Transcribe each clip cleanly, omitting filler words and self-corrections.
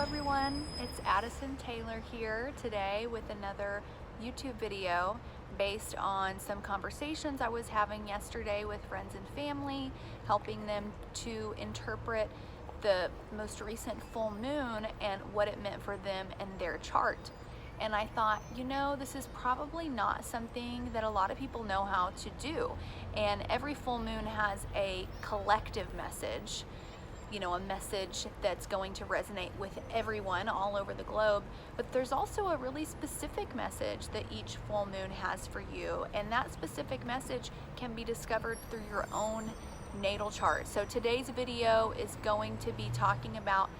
everyone, it's Addison Taylor here today with another YouTube video based on some conversations I was having yesterday with friends and family, helping them to interpret the most recent full moon and what it meant for them and their chart. And I thought, this is probably not something that a lot of people know how to do. And every full moon has a collective message, a message that's going to resonate with everyone all over the globe. But there's also a really specific message that each full moon has for you. And that specific message can be discovered through your own natal chart. So today's video is going to be talking about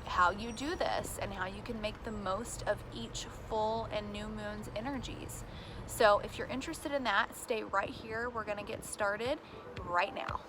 how you do this and how you can make the most of each full and new moon's energies. So if you're interested in that, stay right here. We're going to get started right now.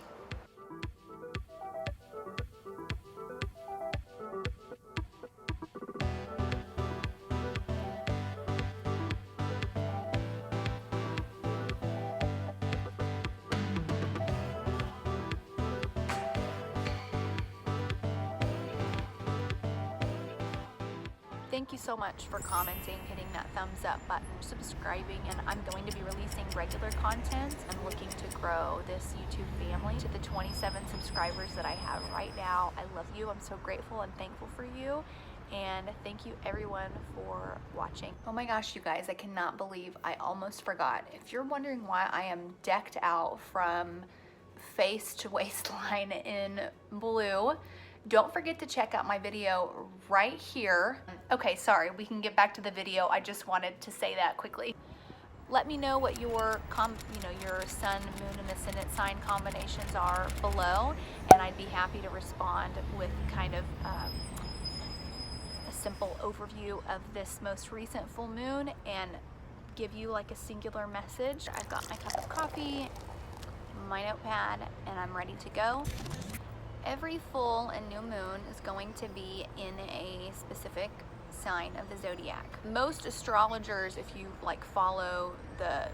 Thank you so much for commenting, hitting that thumbs up button, subscribing, and I'm going to be releasing regular content. I'm looking to grow this YouTube family to the 27 subscribers that I have right now. I love you. I'm so grateful and thankful for you. And thank you everyone for watching. Oh my gosh, you guys, I cannot believe I almost forgot. If you're wondering why I am decked out from face to waistline in blue, don't forget to check out my video right here. Okay, sorry, we can get back to the video. I just wanted to say that quickly. Let me know what your your sun, moon, and ascendant sign combinations are below, and I'd be happy to respond with kind of a simple overview of this most recent full moon and give you like a singular message. I've got my cup of coffee, my notepad, and I'm ready to go. Every full and new moon is going to be in a specific sign of the zodiac. Most astrologers, if you follow the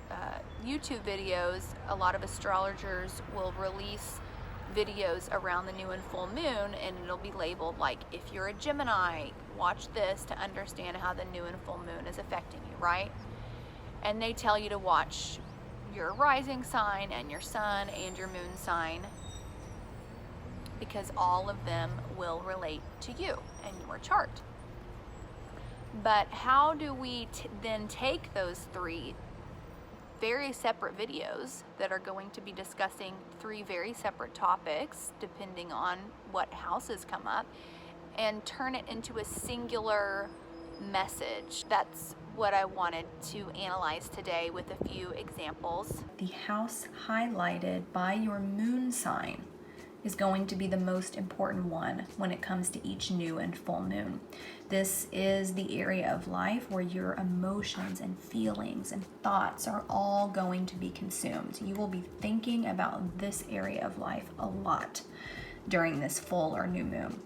YouTube videos, a lot of astrologers will release videos around the new and full moon, and it'll be labeled like, if you're a Gemini, watch this to understand how the new and full moon is affecting you, right? And they tell you to watch your rising sign and your sun and your moon sign, because all of them will relate to you and your chart. But how do we then take those three very separate videos that are going to be discussing three very separate topics, depending on what houses come up, and turn it into a singular message? That's what I wanted to analyze today with a few examples. The house highlighted by your moon sign is going to be the most important one when it comes to each new and full moon. This is the area of life where your emotions and feelings and thoughts are all going to be consumed. You will be thinking about this area of life a lot during this full or new moon.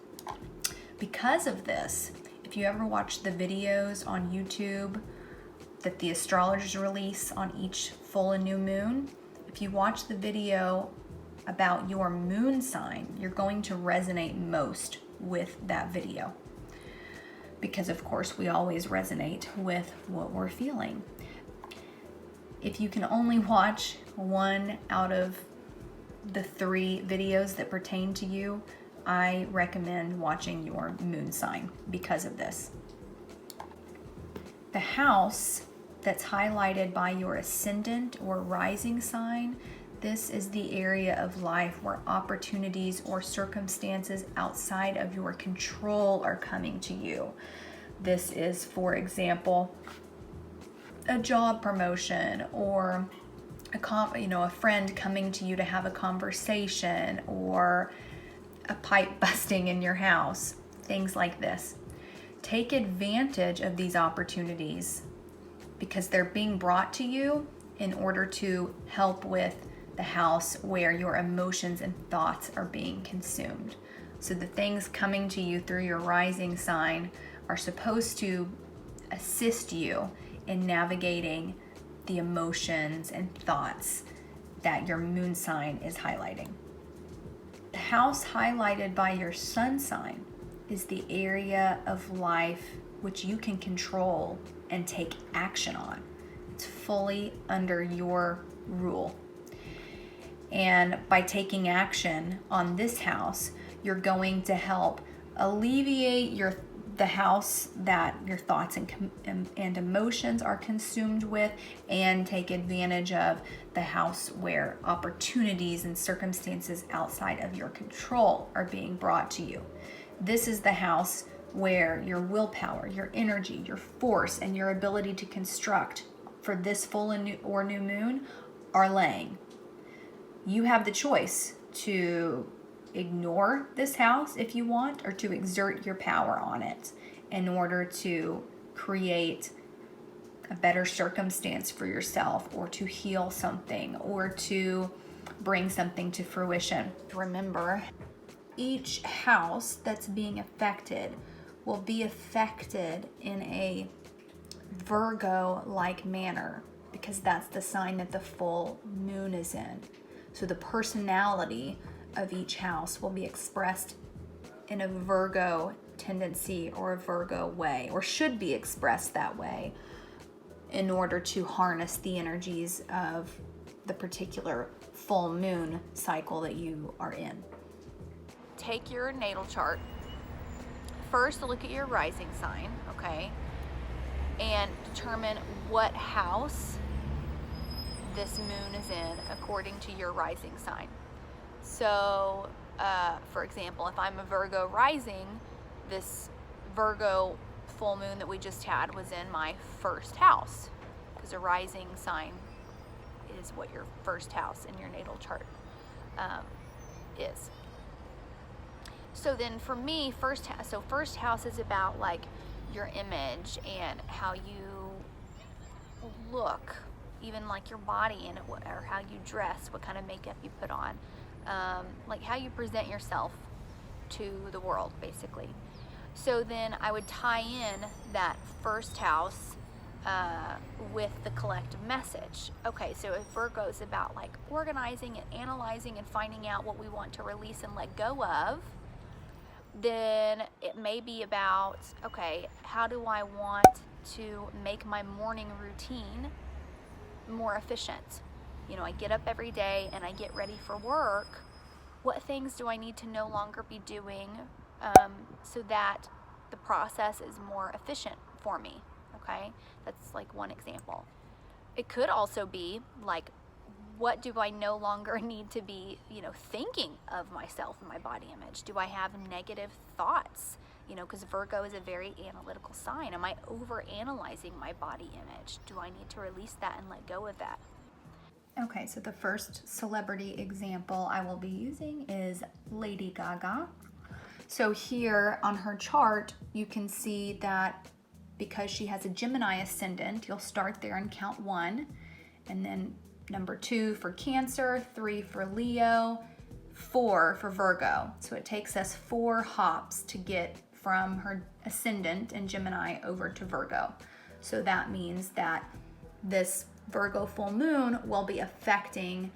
Because of this, if you ever watch the videos on YouTube that the astrologers release on each full and new moon, if you watch the video about your moon sign, you're going to resonate most with that video, because of course we always resonate with what we're feeling. If you can only watch one out of the three videos that pertain to you, I recommend watching your moon sign because of this. The house that's highlighted by your ascendant or rising sign, this is the area of life where opportunities or circumstances outside of your control are coming to you. This is, for example, a job promotion, or a friend coming to you to have a conversation, or a pipe busting in your house, things like this. Take advantage of these opportunities because they're being brought to you in order to help with the house where your emotions and thoughts are being consumed. So the things coming to you through your rising sign are supposed to assist you in navigating the emotions and thoughts that your moon sign is highlighting. The house highlighted by your sun sign is the area of life which you can control and take action on. It's fully under your rule. And by taking action on this house, you're going to help alleviate the house that your thoughts and emotions are consumed with, and take advantage of the house where opportunities and circumstances outside of your control are being brought to you. This is the house where your willpower, your energy, your force, and your ability to construct for this full or new moon are laying. You have the choice to ignore this house if you want, or to exert your power on it in order to create a better circumstance for yourself, or to heal something, or to bring something to fruition. Remember, each house that's being affected will be affected in a Virgo-like manner, because that's the sign that the full moon is in. So the personality of each house will be expressed in a Virgo tendency or a Virgo way, or should be expressed that way, in order to harness the energies of the particular full moon cycle that you are in. Take your natal chart. First, look at your rising sign, okay? And determine what house this moon is in according to your rising sign. So, for example, if I'm a Virgo rising, this Virgo full moon that we just had was in my first house, because a rising sign is what your first house in your natal chart is. So then for me, first house is about like your image and how you look, even like your body and or how you dress, what kind of makeup you put on, like how you present yourself to the world, basically. So then I would tie in that first house with the collective message. Okay, so if Virgo is about like organizing and analyzing and finding out what we want to release and let go of, then it may be about, okay, how do I want to make my morning routine more efficient? You know, I get up every day and I get ready for work. What things do I need to no longer be doing so that the process is more efficient for me? Okay, that's like one example. It could also be like, what do I no longer need to be, thinking of myself and my body image? Do I have negative thoughts? Because Virgo is a very analytical sign. Am I over analyzing my body image? Do I need to release that and let go of that? Okay, so the first celebrity example I will be using is Lady Gaga. So here on her chart, you can see that because she has a Gemini ascendant, you'll start there and count 1, and then number 2 for Cancer, 3 for Leo, 4 for Virgo. So it takes us 4 hops to get from her ascendant in Gemini over to Virgo. So that means that this Virgo full moon will be affecting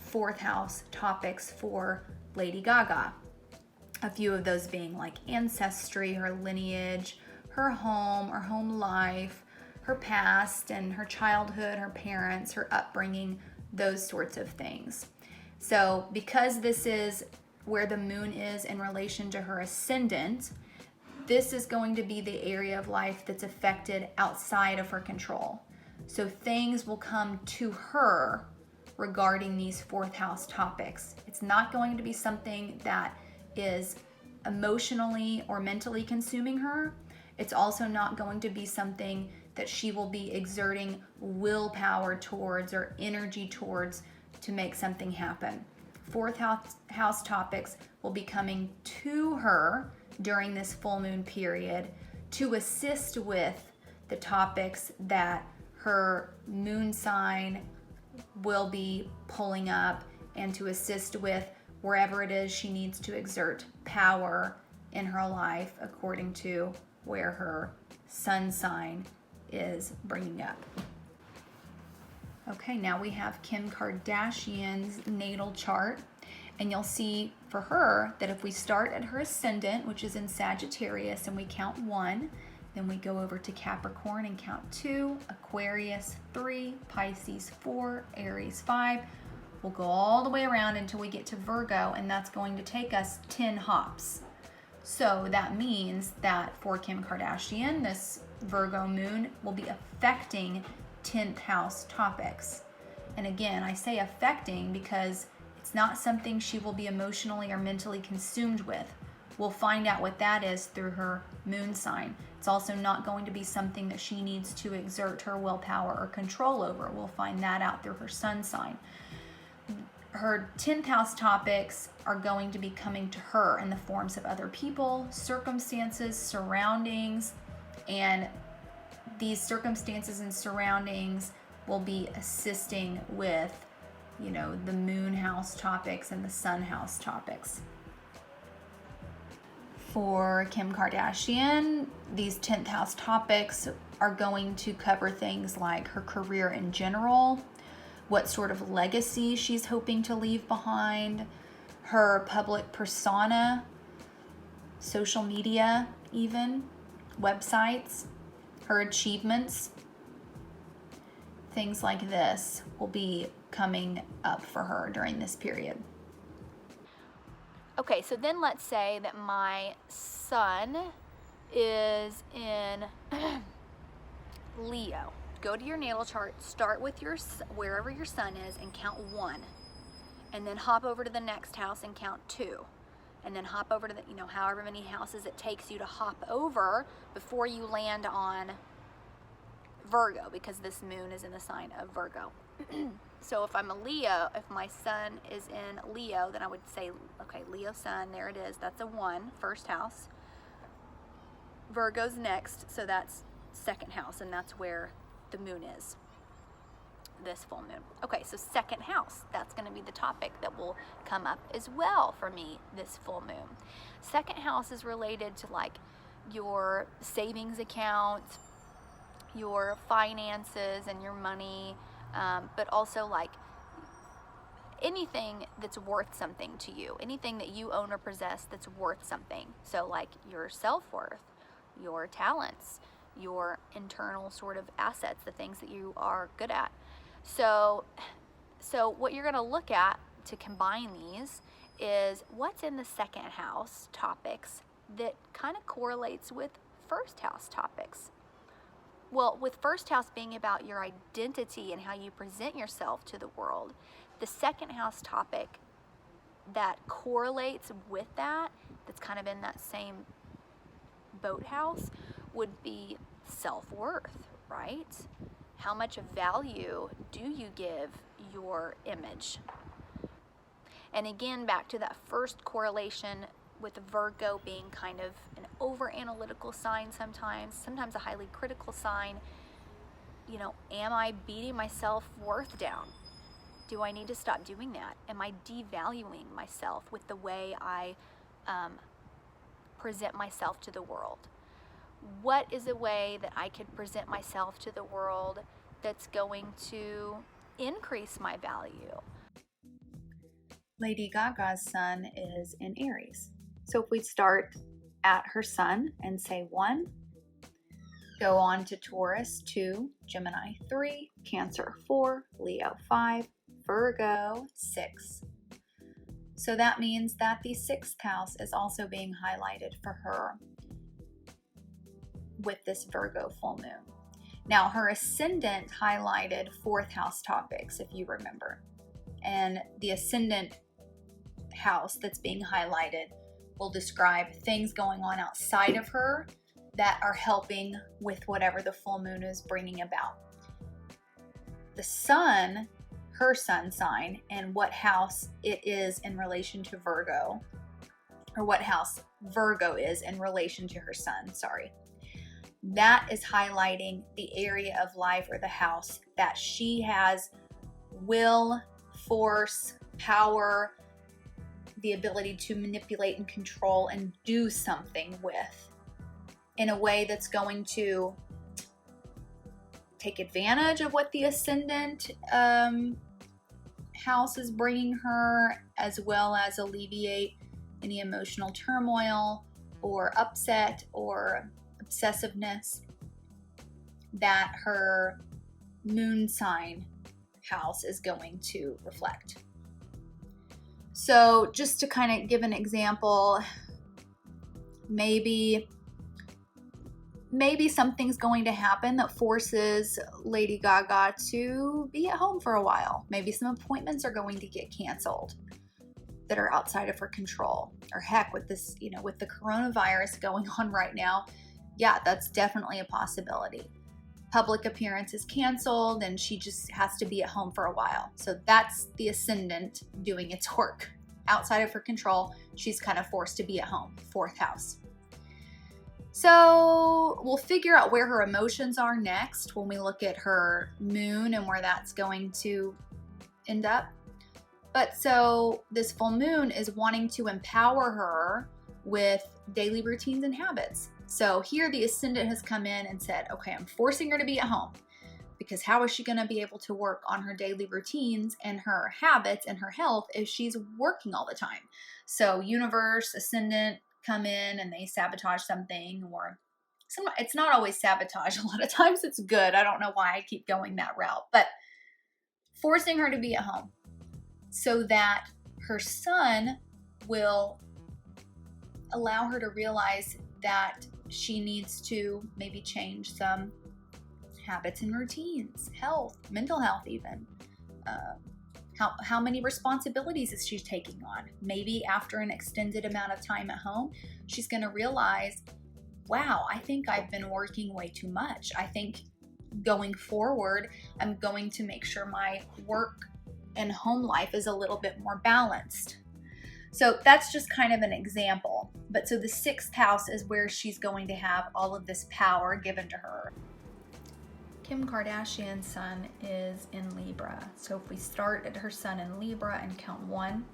4th house topics for Lady Gaga. A few of those being like ancestry, her lineage, her home life, her past and her childhood, her parents, her upbringing, those sorts of things. So because this is where the moon is in relation to her ascendant, this is going to be the area of life that's affected outside of her control. So things will come to her regarding these 4th house topics. It's not going to be something that is emotionally or mentally consuming her. It's also not going to be something that she will be exerting willpower towards or energy towards to make something happen. 4th house topics will be coming to her during this full moon period to assist with the topics that her moon sign will be pulling up, and to assist with wherever it is she needs to exert power in her life according to where her sun sign is bringing up. Okay, now we have Kim Kardashian's natal chart, And you'll see for her that if we start at her ascendant, which is in Sagittarius, and we count 1, then we go over to Capricorn and count 2, Aquarius 3, Pisces 4, Aries 5. We'll go all the way around until we get to Virgo, and that's going to take us 10 hops. So that means that for Kim Kardashian, this Virgo moon will be affecting 10th house topics. And again, I say affecting because it's not something she will be emotionally or mentally consumed with. We'll find out what that is through her moon sign. It's also not going to be something that she needs to exert her willpower or control over. We'll find that out through her sun sign. Her 10th house topics are going to be coming to her in the forms of other people, circumstances, surroundings, and these circumstances and surroundings will be assisting with, the moon house topics and the sun house topics. For Kim Kardashian, these 10th house topics are going to cover things like her career in general, what sort of legacy she's hoping to leave behind, her public persona, social media even, websites, her achievements. Things like this will be coming up for her during this period. Okay, so then let's say that my sun is in Leo. Go to your natal chart, start with wherever your sun is and count 1. And then hop over to the next house and count 2. And then hop over to the, however many houses it takes you to hop over before you land on Virgo, because this moon is in the sign of Virgo. So if I'm a Leo, if my sun is in Leo, then I would say, okay, Leo sun, there it is. That's a 1, first house. Virgo's next, so that's second house, and that's where the moon is, this full moon. Okay, so second house, that's going to be the topic that will come up as well for me this full moon. Second house is related to like your savings account, your finances and your money, but also like anything that's worth something to you, anything that you own or possess that's worth something. So like your self-worth, your talents, your internal sort of assets, the things that you are good at. So what you're going to look at to combine these is what's in the second house topics that kind of correlates with first house topics. Well, with first house being about your identity and how you present yourself to the world, the second house topic that correlates with that, that's kind of in that same boathouse, would be self-worth, right? How much value do you give your image? And again, back to that first correlation with Virgo being kind of an over-analytical sign sometimes a highly critical sign. Am I beating my self-worth down? Do I need to stop doing that? Am I devaluing myself with the way I present myself to the world? What is a way that I could present myself to the world that's going to increase my value? Lady Gaga's sun is in Aries. So if we start at her sun and say 1, go on to Taurus 2, Gemini 3, Cancer 4, Leo 5, Virgo 6. So that means that the 6th house is also being highlighted for her with this Virgo full moon. Now her ascendant highlighted 4th house topics, if you remember. And the ascendant house that's being highlighted will describe things going on outside of her that are helping with whatever the full moon is bringing about. The sun, her sun sign, and what house it is in relation to Virgo, or what house Virgo is in relation to her sun, that is highlighting the area of life or the house that she has will, force, power, the ability to manipulate and control and do something with in a way that's going to take advantage of what the ascendant house is bringing her, as well as alleviate any emotional turmoil or upset or obsessiveness that her moon sign house is going to reflect. So just to kind of give an example, maybe something's going to happen that forces Lady Gaga to be at home for a while. Maybe some appointments are going to get canceled that are outside of her control. Or heck, with this, with the coronavirus going on right now, yeah, that's definitely a possibility. Public appearance is canceled and she just has to be at home for a while. So that's the ascendant doing its work. Outside of her control, she's kind of forced to be at home. 4th house. So we'll figure out where her emotions are next when we look at her moon and where that's going to end up. But so this full moon is wanting to empower her with daily routines and habits. So here the ascendant has come in and said, okay, I'm forcing her to be at home, because how is she going to be able to work on her daily routines and her habits and her health if she's working all the time? So universe, ascendant come in and they sabotage something, or it's not always sabotage. A lot of times it's good. I don't know why I keep going that route, but forcing her to be at home so that her sun will allow her to realize that she needs to maybe change some habits and routines, health, mental health even. How many responsibilities is she taking on? Maybe after an extended amount of time at home, she's going to realize, wow, I think I've been working way too much. I think going forward, I'm going to make sure my work and home life is a little bit more balanced. So that's just kind of an example. But so the 6th house is where she's going to have all of this power given to her. Kim Kardashian's sun is in Libra. So if we start at her sun in Libra and count 1,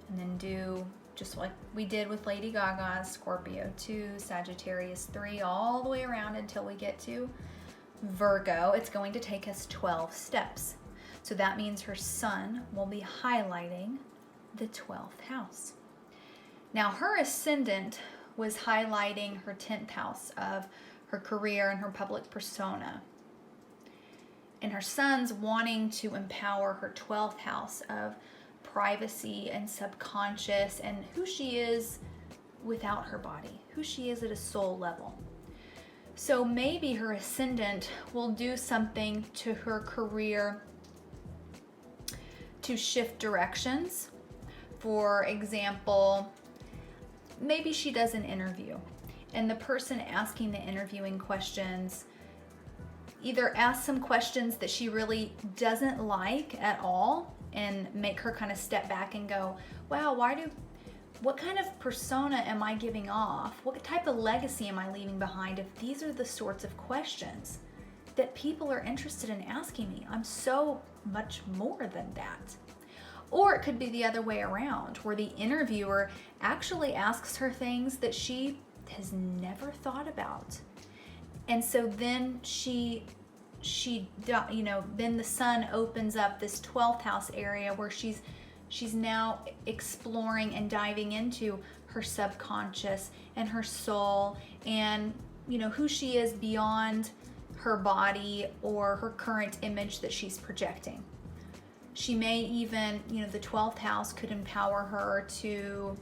and then do just like we did with Lady Gaga, Scorpio 2, Sagittarius 3, all the way around until we get to Virgo, it's going to take us 12 steps. So that means her sun will be highlighting the 12th house. Now her ascendant was highlighting her 10th house of her career and her public persona. And her sun's wanting to empower her 12th house of privacy and subconscious and who she is without her body, who she is at a soul level. So maybe her ascendant will do something to her career to shift directions. For example, maybe she does an interview and the person asking the interviewing questions either ask some questions that she really doesn't like at all and make her kind of step back and go, wow, what kind of persona am I giving off? What type of legacy am I leaving behind if these are the sorts of questions that people are interested in asking me? I'm so much more than that. Or it could be the other way around, where the interviewer actually asks her things that she has never thought about. And so then then the sun opens up this 12th house area where she's now exploring and diving into her subconscious and her soul and, who she is beyond her body or her current image that she's projecting. She may even, the 12th house could empower her to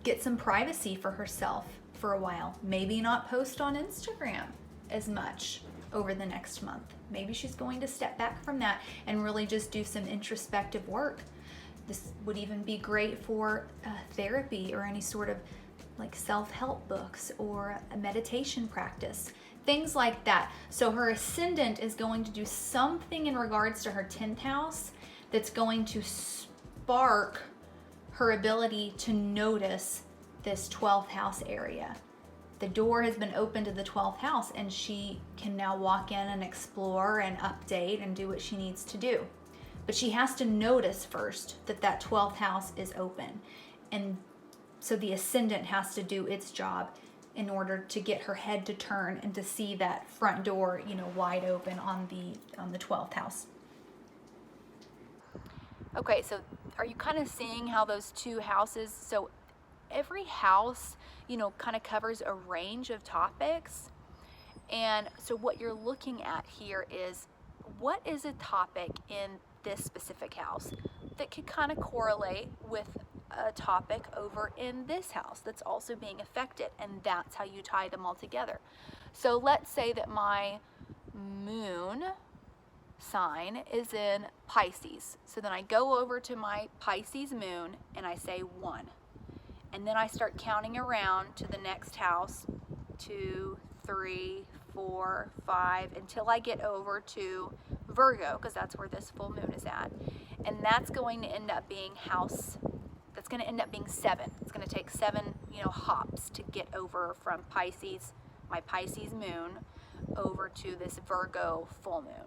get some privacy for herself for a while. Maybe not post on Instagram as much over the next month. Maybe she's going to step back from that and really just do some introspective work. This would even be great for therapy or any sort of like self-help books or a meditation practice. Things like that. So her ascendant is going to do something in regards to her 10th house that's going to spark her ability to notice this 12th house area. The door has been opened to the 12th house and she can now walk in and explore and update and do what she needs to do. But she has to notice first that 12th house is open. And so the ascendant has to do its job in order to get her head to turn and to see that front door, wide open on the 12th house. Okay, so are you kind of seeing how those two houses, so every house, kind of covers a range of topics. And so what you're looking at here is, what is a topic in this specific house that could kind of correlate with a topic over in this house that's also being affected, and that's how you tie them all together. So let's say that my moon sign is in Pisces. So then I go over to my Pisces moon and I say 1. And then I start counting around to the next house, 2, 3, 4, 5, until I get over to Virgo, because that's where this full moon is at. And that's going to end up being that's going to end up being 7. It's going to take 7, hops to get over from Pisces, my Pisces moon, over to this Virgo full moon.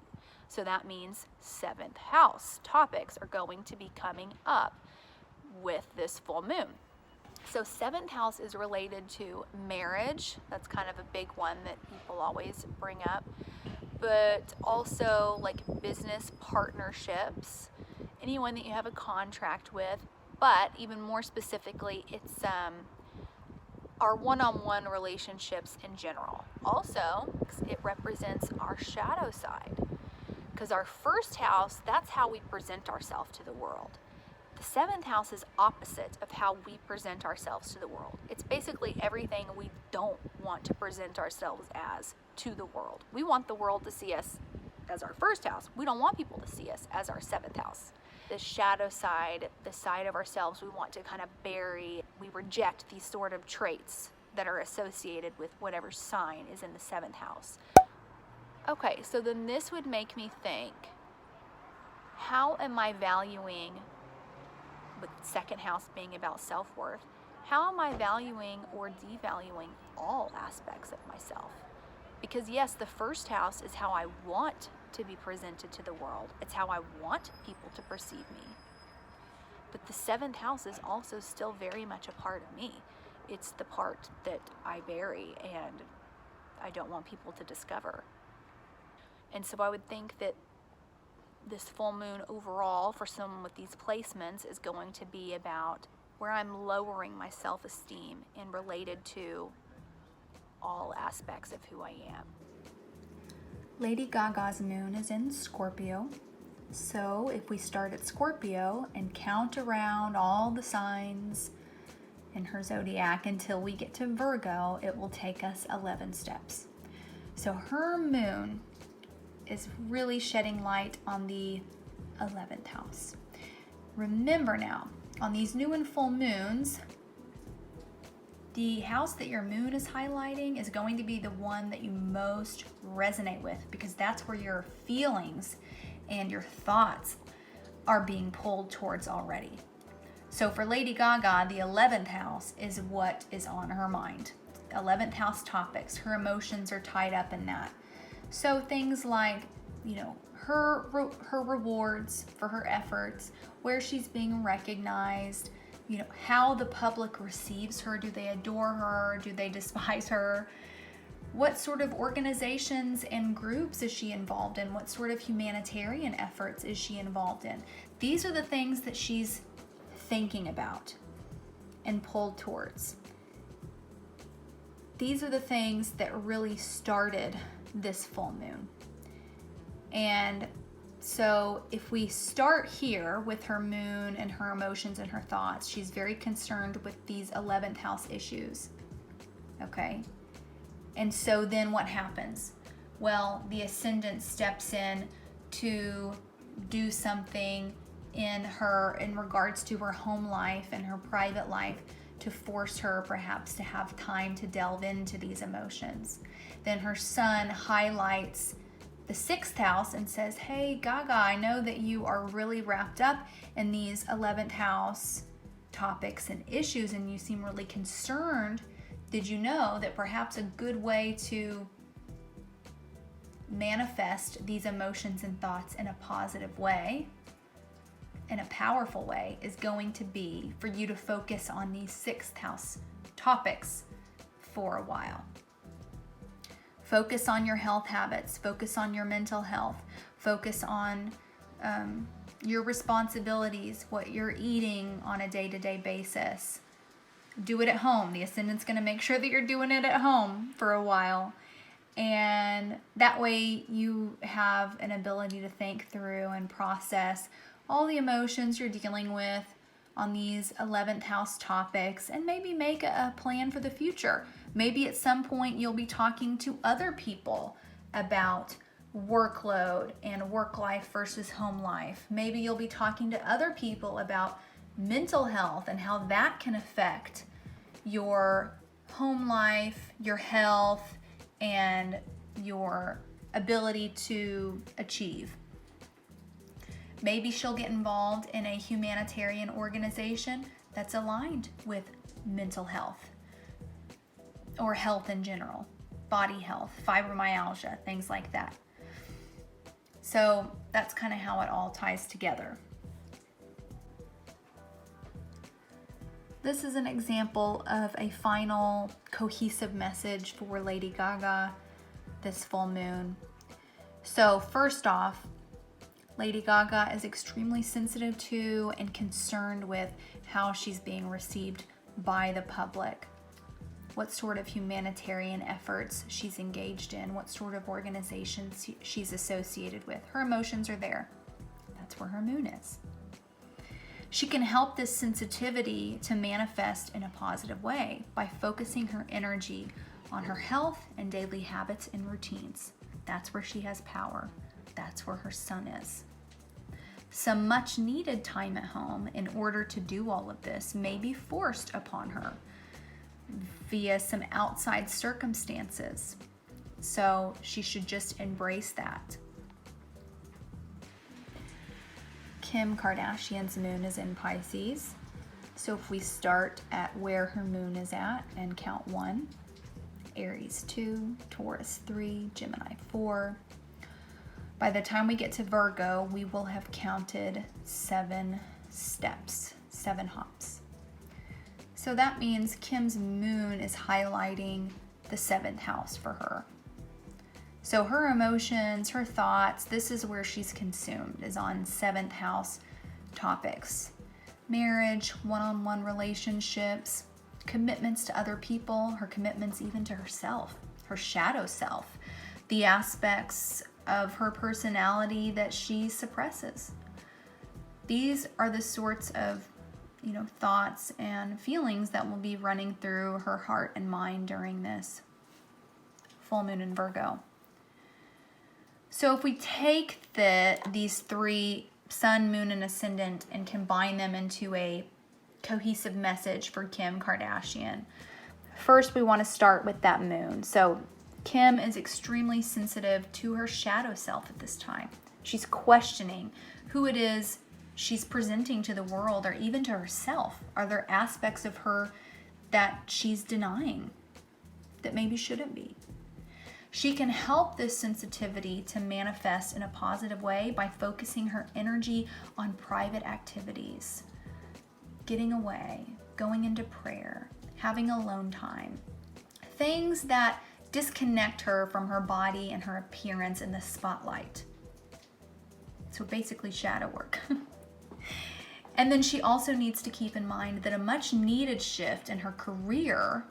So that means 7th house topics are going to be coming up with this full moon. So 7th house is related to marriage. That's kind of a big one that people always bring up. But also like business partnerships, anyone that you have a contract with. But even more specifically, it's our one-on-one relationships in general. Also, it represents our shadow side. Because our first house, that's how we present ourselves to the world. The 7th house is opposite of how we present ourselves to the world. It's basically everything we don't want to present ourselves as to the world. We want the world to see us as our first house. We don't want people to see us as our 7th house. The shadow side, the side of ourselves we want to kind of bury. We reject these sort of traits that are associated with whatever sign is in the 7th house. Okay, so then this would make me think, how am I valuing, with 2nd house being about self-worth, how am I valuing or devaluing all aspects of myself? Because yes, the 1st house is how I want to be presented to the world. It's how I want people to perceive me. But the 7th house is also still very much a part of me. It's the part that I bury and I don't want people to discover. And so I would think that this full moon overall for someone with these placements is going to be about where I'm lowering my self-esteem and related to all aspects of who I am. Lady Gaga's moon is in Scorpio. So if we start at Scorpio and count around all the signs in her zodiac until we get to Virgo, it will take us 11 steps. So her moon is really shedding light on the 11th house. Remember now, on these new and full moons, the house that your moon is highlighting is going to be the one that you most resonate with, because that's where your feelings and your thoughts are being pulled towards already. So for Lady Gaga, the 11th house is what is on her mind. 11th house topics, her emotions are tied up in that. So things like, her rewards for her efforts, where she's being recognized, how the public receives her. Do they adore her? Do they despise her? What sort of organizations and groups is she involved in? What sort of humanitarian efforts is she involved in? These are the things that she's thinking about and pulled towards. These are the things that really started this full moon. And so if we start here with her moon and her emotions and her thoughts, she's very concerned with these 11th house issues. Okay? And so then what happens? Well, the ascendant steps in to do something in regards to her home life and her private life, to force her perhaps to have time to delve into these emotions. Then her sun highlights the 6th house and says, hey Gaga, I know that you are really wrapped up in these 11th house topics and issues and you seem really concerned. Did you know that perhaps a good way to manifest these emotions and thoughts in a positive way, in a powerful way, is going to be for you to focus on these 6th house topics for a while. Focus on your health habits, focus on your mental health, focus on your responsibilities, what you're eating on a day-to-day basis. Do it at home. The ascendant's going to make sure that you're doing it at home for a while. And that way you have an ability to think through and process all the emotions you're dealing with on these 11th house topics, and maybe make a plan for the future. Maybe at some point you'll be talking to other people about workload and work life versus home life. Maybe you'll be talking to other people about mental health and how that can affect your home life, your health, and your ability to achieve. Maybe she'll get involved in a humanitarian organization that's aligned with mental health or health in general, body health, fibromyalgia, things like that. So that's kind of how it all ties together. This is an example of a final cohesive message for Lady Gaga this full moon. So first off, Lady Gaga is extremely sensitive to and concerned with how she's being received by the public, what sort of humanitarian efforts she's engaged in, what sort of organizations she's associated with. Her emotions are there. That's where her moon is. She can help this sensitivity to manifest in a positive way by focusing her energy on her health and daily habits and routines. That's where she has power. That's where her sun is. Some much needed time at home in order to do all of this may be forced upon her via some outside circumstances. So she should just embrace that. Kim Kardashian's moon is in Pisces. So if we start at where her moon is at and count 1, Aries 2, Taurus 3, Gemini 4. By the time we get to Virgo, we will have counted 7 steps, 7 hops. So that means Kim's moon is highlighting the 7th house for her. So her emotions, her thoughts, this is where she's consumed, is on 7th house topics. Marriage, one-on-one relationships, commitments to other people, her commitments even to herself, her shadow self, the aspects of her personality that she suppresses. These are the sorts of, thoughts and feelings that will be running through her heart and mind during this full moon in Virgo. So if we take these 3, sun, moon, and ascendant, and combine them into a cohesive message for Kim Kardashian, first we want to start with that moon. So Kim is extremely sensitive to her shadow self at this time. She's questioning who it is she's presenting to the world or even to herself. Are there aspects of her that she's denying that maybe shouldn't be? She can help this sensitivity to manifest in a positive way by focusing her energy on private activities, getting away, going into prayer, having alone time, things that disconnect her from her body and her appearance in the spotlight. So basically shadow work. And then she also needs to keep in mind that a much needed shift in her career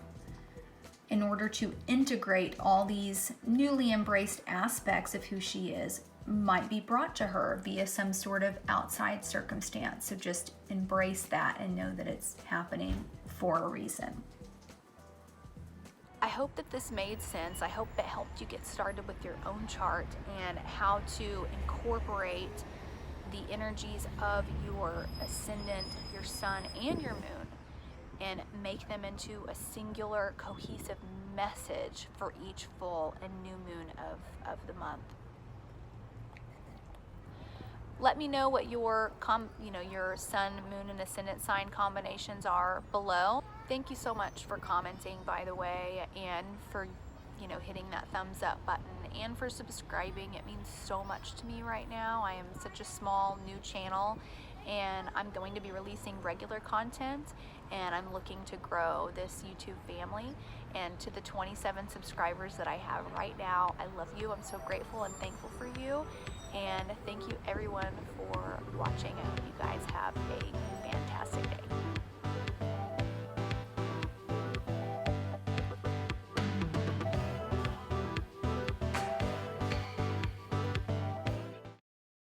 in order to integrate all these newly embraced aspects of who she is might be brought to her via some sort of outside circumstance. So just embrace that and know that it's happening for a reason. I hope that this made sense. I hope it helped you get started with your own chart and how to incorporate the energies of your ascendant, your sun, and your moon, and make them into a singular, cohesive message for each full and new moon of the month. Let me know what your sun, moon, and ascendant sign combinations are below. Thank you so much for commenting, by the way, and for hitting that thumbs up button, and for subscribing. It means so much to me right now. I am such a small new channel, and I'm going to be releasing regular content, and I'm looking to grow this YouTube family. And to the 27 subscribers that I have right now, I love you. I'm so grateful and thankful for you. And thank you everyone for watching.